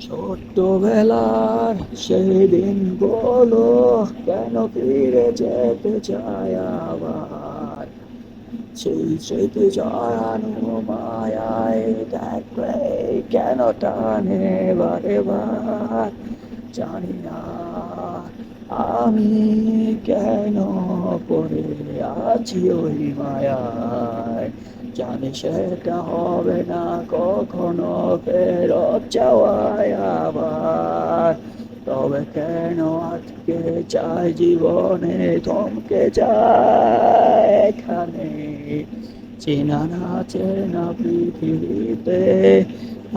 ছোট্টবেলার সেই দিনগুলো কেন ফিরে যেতে চায় আবার? সেই স্মৃতি জড়ানো মায়ায় দেখলে কেন টানে বারে বার? জানি না আমি কেন পড়ে আছি ওই মায়ায়। জানি সেটা হবে না কখনো ফেরত যাওয়ায় আবার। তবে কেন আটকে চাই জীবনে, থমকে যায় এখানে? চেনা না চেনা পৃথিবীতে,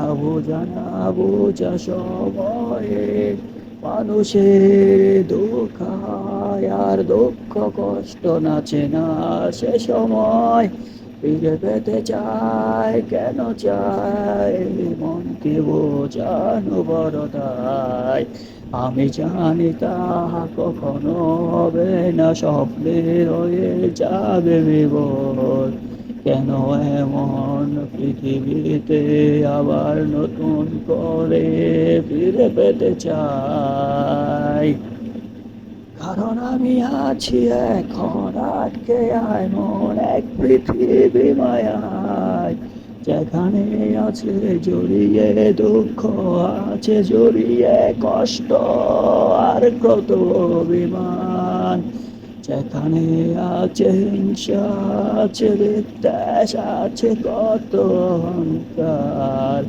অবুঝা না বোঝা সময়ে মানুষের দুঃখ হয় আর দুঃখ কষ্ট না চেনা সে সময় ফিরে পেতে চায়। কেন চায় মনকে বোঝানো বড় দায়। আমি জানি তাহা কখনো হবে না, স্বপ্নে রয়ে যাবে বিবর। কেন এমন পৃথিবীতে আবার নতুন করে ফিরে পেতে চাই? কারণ আমি আছি এখন আটকে এমন এক পৃথিবী মায়ায়, যেখানে আছে জড়িয়ে দুঃখ, আছে জড়িয়ে কষ্ট আর কত অভিমান। যেখানে আছে হিংসা, আছে বিদ্বেষ, আছে কত অহংকার।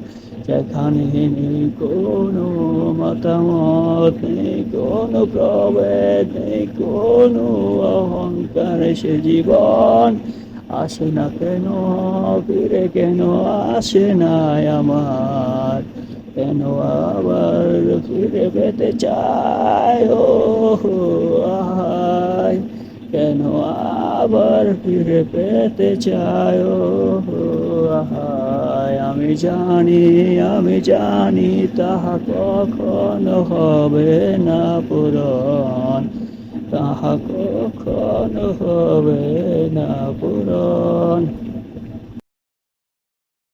যেখানে নেই কোনো মতামত, নেই কোনো প্রভেদ, নেই কোনো অহংকার, সে জীবন আসে না কেন, ফিরে কেন আসে না আমার? কেন আবার ফিরে পেতে চাই ও আহায়? কেন আবার ফিরে পেতে চাই ও আহায়? আমি জানি তাহা কখনো হবে না পূরণ, তাহা কখনো হবে না পূরণ।